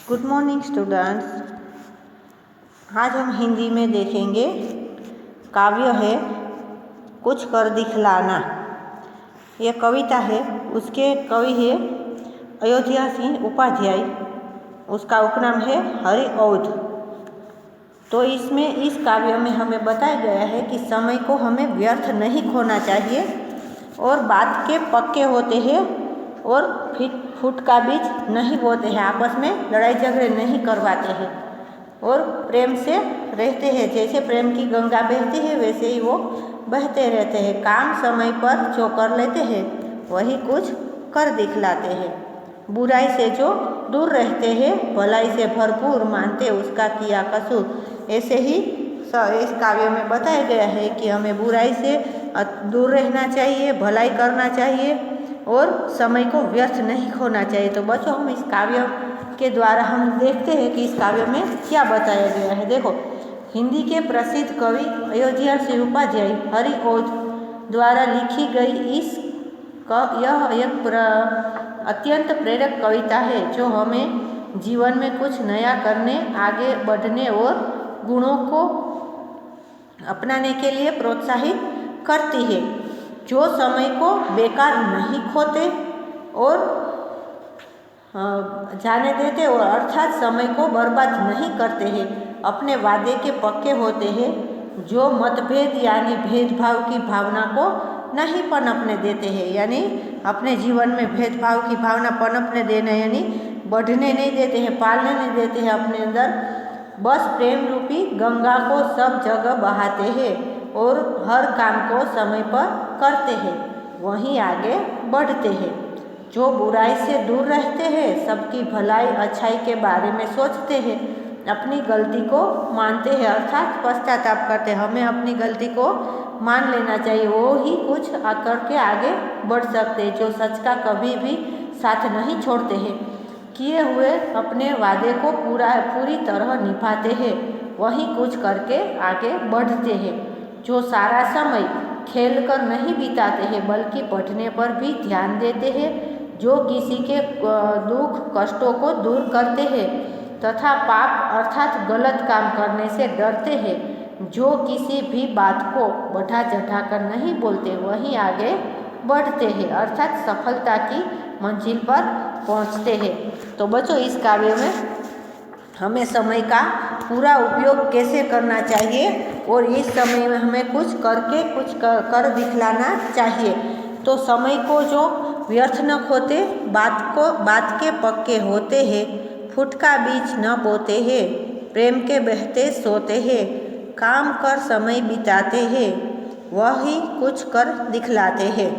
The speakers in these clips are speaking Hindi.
Good morning students. आज हम हिंदी में देखेंगे काव्य है कुछ कर दिखलाना। यह कविता है, उसके कवि है अयोध्या सिंह उपाध्याय, उसका उपनाम है हरिऔध। तो इसमें इस काव्य में हमें बताया गया है कि समय को हमें व्यर्थ नहीं खोना चाहिए और बात के पक्के होते हैं और फुट का बीज नहीं बोते हैं, आपस में लड़ाई झगड़े नहीं करवाते हैं और प्रेम से रहते हैं। जैसे प्रेम की गंगा बहती है वैसे ही वो बहते रहते हैं। काम समय पर जो कर लेते हैं वही कुछ कर दिखलाते हैं। बुराई से जो दूर रहते हैं भलाई से भरपूर मानते उसका किया कसूर। ऐसे ही इस काव्य में बताया गया है कि हमें बुराई से दूर रहना चाहिए, भलाई करना चाहिए और समय को व्यर्थ नहीं खोना चाहिए। तो बच्चों, हम इस काव्य के द्वारा हम देखते हैं कि इस काव्य में क्या बताया गया है। देखो, हिंदी के प्रसिद्ध कवि अयोध्या सिंह उपाध्याय हरिऔध द्वारा लिखी गई यह एक अत्यंत प्रेरक कविता है जो हमें जीवन में कुछ नया करने, आगे बढ़ने और गुणों को अपनाने के लिए प्रोत्साहित करती है। जो समय को बेकार नहीं खोते और जाने देते और अर्थात समय को बर्बाद नहीं करते हैं, अपने वादे के पक्के होते हैं। जो मतभेद यानी भेदभाव की भावना को नहीं पनपने देते हैं, यानी अपने जीवन में भेदभाव की भावना पनपने देना यानी बढ़ने नहीं देते हैं, पालने नहीं देते हैं अपने अंदर। बस प्रेम रूपी गंगा को सब जगह बहाते हैं और हर काम को समय पर करते हैं, वहीं आगे बढ़ते हैं। जो बुराई से दूर रहते हैं, सबकी भलाई अच्छाई के बारे में सोचते हैं, अपनी गलती को मानते हैं अर्थात पश्चाताप करते हैं। हमें अपनी गलती को मान लेना चाहिए, वो ही कुछ करके आगे बढ़ सकते हैं। जो सच का कभी भी साथ नहीं छोड़ते हैं, किए हुए अपने वादे को पूरी तरह निभाते हैं, वही कुछ करके आगे बढ़ते हैं। जो सारा समय खेल कर नहीं बिताते हैं बल्कि पढ़ने पर भी ध्यान देते हैं। जो किसी के दुख कष्टों को दूर करते हैं तथा पाप अर्थात गलत काम करने से डरते हैं। जो किसी भी बात को बढ़ा चढ़ा कर नहीं बोलते, वहीं आगे बढ़ते हैं अर्थात सफलता की मंजिल पर पहुंचते हैं। तो बच्चों, इस काव्य में हमें समय का पूरा उपयोग कैसे करना चाहिए और इस समय में हमें कुछ कर दिखलाना चाहिए। तो समय को जो व्यर्थ न खोते, बात के पक्के होते हैं, फुट का बीज न बोते हैं, प्रेम के बहते सोते हैं, काम कर समय बिताते हैं, वही कुछ कर दिखलाते हैं।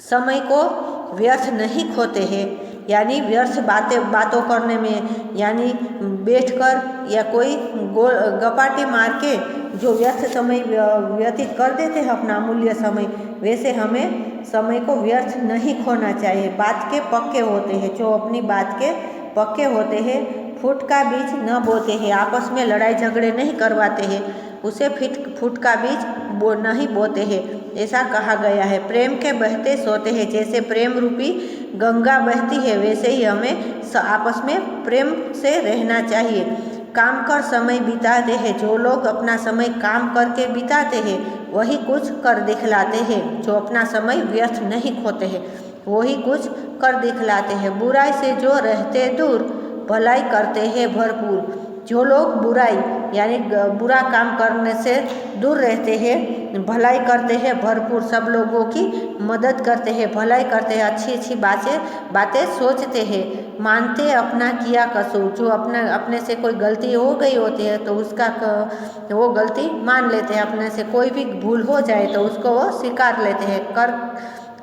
समय को व्यर्थ नहीं खोते हैं, यानी व्यर्थ बातों करने में, यानी बैठकर या कोई गपाटे मार के जो व्यर्थ समय व्यतीत कर देते हैं अपना अमूल्य समय, वैसे हमें समय को व्यर्थ नहीं खोना चाहिए। बात के पक्के होते हैं, जो अपनी बात के पक्के होते हैं, फुट का बीज न बोते हैं, आपस में लड़ाई झगड़े नहीं करवाते हैं, उसे फुट का बीज नहीं बोते हैं, ऐसा कहा गया है। प्रेम के बहते सोते हैं, जैसे प्रेम रूपी गंगा बहती है वैसे ही हमें आपस में प्रेम से रहना चाहिए। काम कर समय बिताते हैं, जो लोग अपना समय काम करके बिताते हैं वही कुछ कर दिखलाते हैं। जो अपना समय व्यर्थ नहीं खोते हैं वही कुछ कर दिखलाते हैं। बुराई से जो रहते दूर, भलाई करते हैं भरपूर। जो लोग बुराई यानी बुरा काम करने से दूर रहते हैं, भलाई करते हैं भरपूर, सब लोगों की मदद करते हैं, भलाई करते हैं, अच्छी अच्छी बातें सोचते हैं, मानते अपना किया कसूर। जो अपने से कोई गलती हो गई होती है तो उसका वो गलती मान लेते हैं, अपने से कोई भी भूल हो जाए तो उसको वो स्वीकार लेते हैं।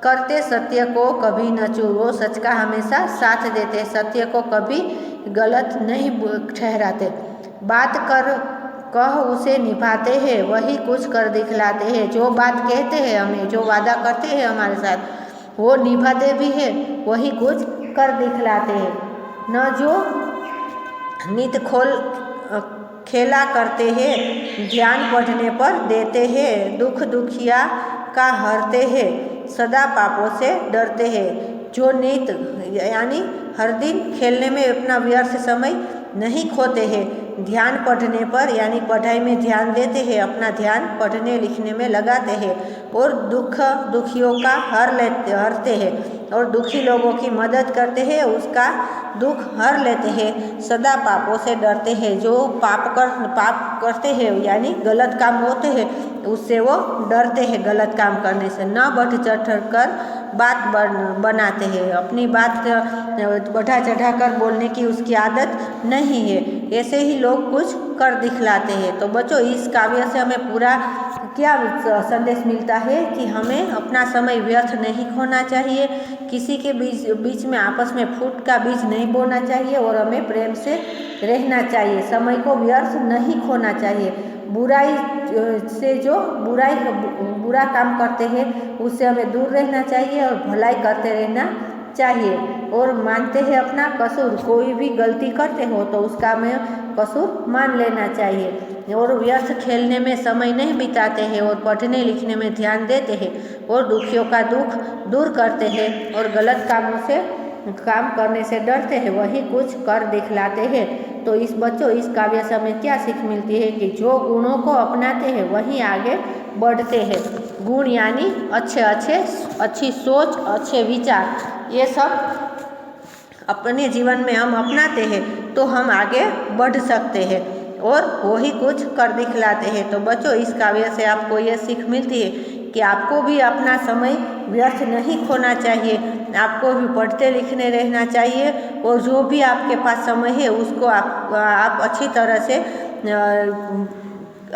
करते सत्य को कभी न चूर, वो सच का हमेशा साथ देते हैं, सत्य को कभी गलत नहीं ठहराते। बात कह उसे निभाते हैं, वही कुछ कर दिखलाते हैं। जो बात कहते हैं हमें, जो वादा करते हैं हमारे साथ, वो निभाते भी हैं, वही कुछ कर दिखलाते हैं। न जो नित खेला करते हैं, ध्यान पढ़ने पर देते हैं, दुख दुखिया का हरते हैं, सदा पापों से डरते हैं। जो नित यानी हर दिन खेलने में अपना व्यर्थ समय नहीं खोते हैं, ध्यान पढ़ने पर यानी पढ़ाई में ध्यान देते हैं, अपना ध्यान पढ़ने लिखने में लगाते हैं और दुखियों का हरते हैं और दुखी लोगों की मदद करते हैं, उसका दुख हर लेते हैं, सदा पापों से डरते हैं। जो पाप करते हैं यानी गलत काम होते हैं उससे वो डरते हैं, गलत काम करने से न बढ़ चढ़ कर बात बनाते हैं, अपनी बात बढ़ा चढ़ा कर बोलने की उसकी आदत नहीं है, ऐसे ही लोग कुछ कर दिखलाते हैं। तो बच्चों इस काव्य से हमें पूरा क्या संदेश मिलता है कि हमें अपना समय व्यर्थ नहीं खोना चाहिए, किसी के बीच में आपस में फूट का बीज नहीं बोना चाहिए और हमें प्रेम से रहना चाहिए, समय को व्यर्थ नहीं खोना चाहिए। बुराई से जो बुरा काम करते हैं उससे हमें दूर रहना चाहिए और भलाई करते रहना चाहिए और मानते हैं अपना कसूर, कोई भी गलती करते हो तो उसका हमें कसूर मान लेना चाहिए और व्यर्थ खेलने में समय नहीं बिताते हैं और पढ़ने लिखने में ध्यान देते हैं और दुखियों का दुख दूर करते हैं और गलत काम करने से डरते हैं, वही कुछ कर दिखलाते हैं। तो इस काव्य से हमें क्या सीख मिलती है कि जो गुणों को अपनाते हैं वही आगे बढ़ते हैं। गुण यानी अच्छी सोच, अच्छे विचार, ये सब अपने जीवन में हम अपनाते हैं तो हम आगे बढ़ सकते हैं और वही कुछ कर दिखलाते हैं। तो बच्चों इस काव्य से आपको ये सीख मिलती है कि आपको भी अपना समय व्यर्थ नहीं खोना चाहिए, आपको भी पढ़ते लिखने रहना चाहिए और जो भी आपके पास समय है उसको आप अच्छी तरह से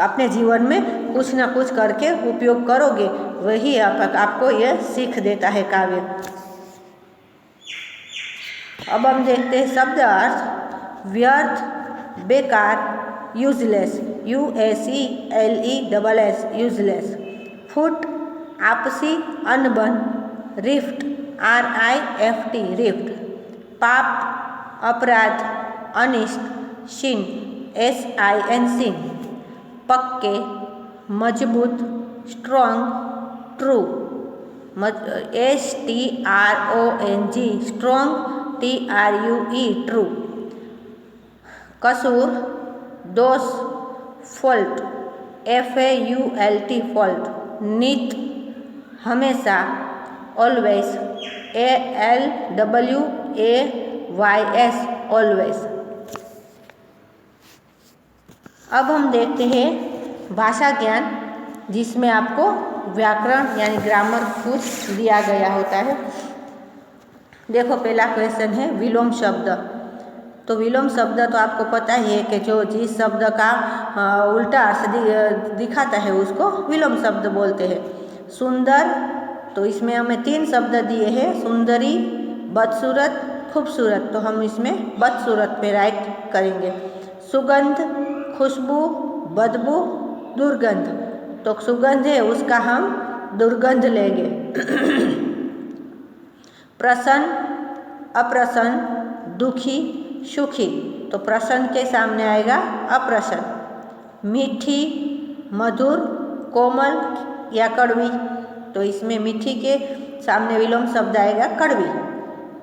अपने जीवन में कुछ ना कुछ करके उपयोग करोगे, वही आपको यह सीख देता है काव्य। अब हम देखते हैं शब्द अर्थ। व्यर्थ, बेकार, यूजलेस, USELESS, यूजलेस। फुट, आपसी अनबन, रिफ्ट, RIFT, रिफ्ट। पाप, अपराध, अनिष्ट, शिन, SIN, सिन। पक्के, मजबूत, strong, true, STRONG, strong, TRUE, true. कसूर, दोष, फॉल्ट, FAULT, फॉल्ट। नित, हमेशा, ऑलवेज, ALWAYS, ऑलवेज। अब हम देखते हैं भाषा ज्ञान, जिसमें आपको व्याकरण यानी ग्रामर कुछ दिया गया होता है। देखो पहला क्वेश्चन है विलोम शब्द। तो विलोम शब्द तो आपको पता ही है कि जो जिस शब्द का उल्टा अर्थ दिखाता है उसको विलोम शब्द बोलते हैं। सुंदर, तो इसमें हमें 3 शब्द दिए हैं, सुंदरी, बदसूरत, खूबसूरत, तो हम इसमें बदसूरत पे राइट करेंगे। सुगंध, खुशबू, बदबू, दुर्गंध, तो सुगंध है उसका हम दुर्गंध लेंगे। प्रसन्न, अप्रसन्न, दुखी, सुखी, तो प्रसन्न के सामने आएगा अप्रसन्न। मीठी, मधुर, कोमल या कड़वी, तो इसमें मीठी के सामने विलोम शब्द आएगा कड़वी।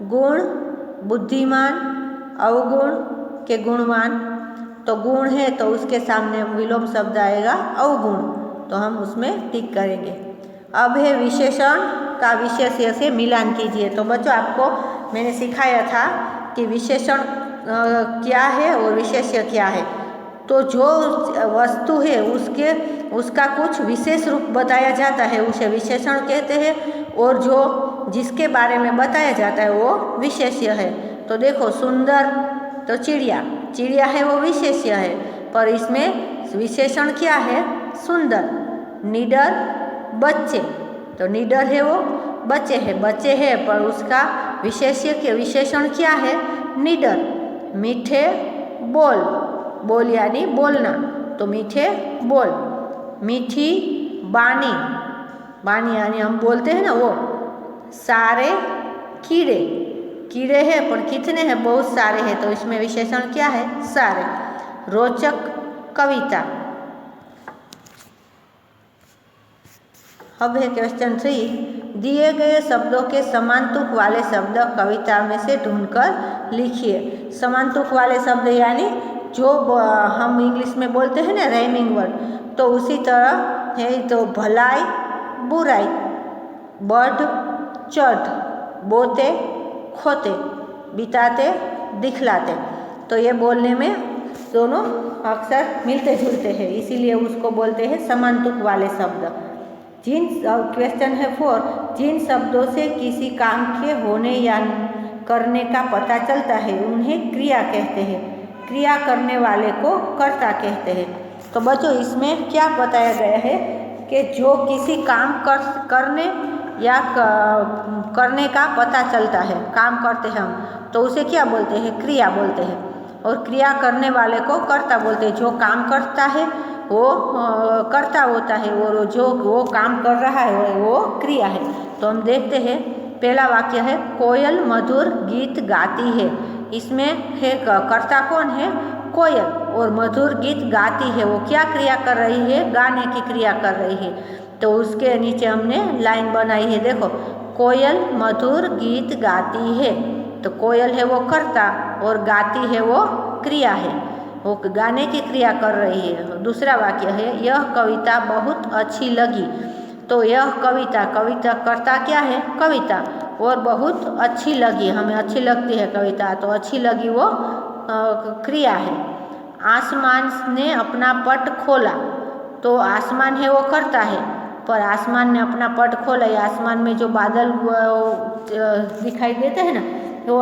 गुण, बुद्धिमान, अवगुण के गुणवान, तो गुण है तो उसके सामने विलोम शब्द आएगा अवगुण, तो हम उसमें टिक करेंगे। अब है विशेषण का विशेष्य से मिलान कीजिए। तो बच्चों आपको मैंने सिखाया था कि विशेषण क्या है और विशेष्य क्या है। तो जो वस्तु है उसका कुछ विशेष रूप बताया जाता है उसे विशेषण कहते हैं और जो जिसके बारे में बताया जाता है वो विशेष्य है। तो देखो सुंदर, तो चिड़िया है वो विशेष्य है, पर इसमें विशेषण क्या है सुंदर। निडर, बच्चे, तो निडर है वो बच्चे है पर उसका विशेषण क्या है निडर। मीठे, बोल यानी बोलना, तो मीठे बोल। मीठी, बानी यानी हम बोलते हैं ना वो। सारे, कीड़े हैं पर कितने हैं बहुत सारे हैं, तो इसमें विशेषण क्या है सारे। रोचक, कविता। अब है क्वेश्चन 3। दिए गए शब्दों के समान तुक वाले शब्द कविता में से ढूंढकर लिखिए। समान तुक वाले शब्द यानी जो हम इंग्लिश में बोलते हैं ना राइमिंग वर्ड, तो उसी तरह है। तो भलाई बुराई, बढ़ चढ़, बोते खोते, बिताते दिखलाते, तो ये बोलने में दोनों अक्सर मिलते जुलते हैं, इसीलिए उसको बोलते हैं समान तुक वाले शब्द। जिन क्वेश्चन है 4, जिन शब्दों से किसी काम के होने या करने का पता चलता है उन्हें क्रिया कहते हैं। क्रिया करने वाले को कर्ता कहते हैं। तो बच्चों इसमें क्या बताया गया है कि जो किसी काम करने या करने का पता चलता है, काम करते हैं हम, तो उसे क्या बोलते हैं? क्रिया बोलते हैं। और क्रिया करने वाले को कर्ता बोलते हैं। जो काम करता है वो कर्ता होता है, और जो वो काम कर रहा है वो क्रिया है। तो हम देखते हैं, पहला वाक्य है कोयल मधुर गीत गाती है। इसमें है कर्ता कौन है? कोयल, और मधुर गीत गाती है, वो क्या क्रिया कर रही है? गाने की क्रिया कर रही है। तो उसके नीचे हमने लाइन बनाई है, देखो, कोयल मधुर गीत गाती है। तो कोयल है वो कर्ता और गाती है वो क्रिया है, वो गाने की क्रिया कर रही है। दूसरा वाक्य है यह कविता बहुत अच्छी लगी। तो यह कविता, कविता कर्ता क्या है? कविता, और बहुत अच्छी लगी, हमें अच्छी लगती है कविता, तो अच्छी लगी वो क्रिया है। आसमान ने अपना पट खोला। तो आसमान है वो कर्ता है, पर आसमान ने अपना पट खोला, या आसमान में जो बादल दिखाई देते हैं ना, तो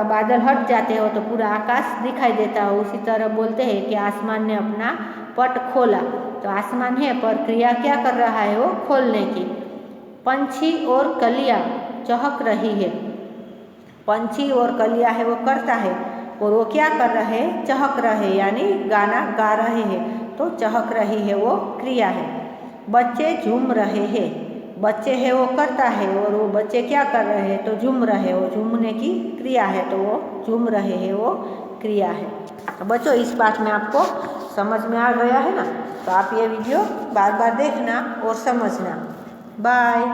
बादल हट जाते हो तो पूरा आकाश दिखाई देता है। उसी तरह बोलते हैं कि आसमान ने अपना पट खोला। तो आसमान है पर क्रिया क्या कर रहा है? वो खोलने की। पंछी और कलियाँ चहक रही है। पंछी और कलियाँ है वो कर्ता है, और वो क्या कर रहे हैं? चहक रहे, यानी गाना गा रहे हैं। तो चहक रही है वो क्रिया है। बच्चे झूम रहे हैं। बच्चे है वो कर्ता है, और वो बच्चे क्या कर रहे हैं? तो झूम रहे, वो झूमने की क्रिया है, तो वो झूम रहे हैं वो क्रिया है। तो बच्चों इस पाठ में आपको समझ में आ गया है ना? तो आप ये वीडियो बार बार देखना और समझना। बाय।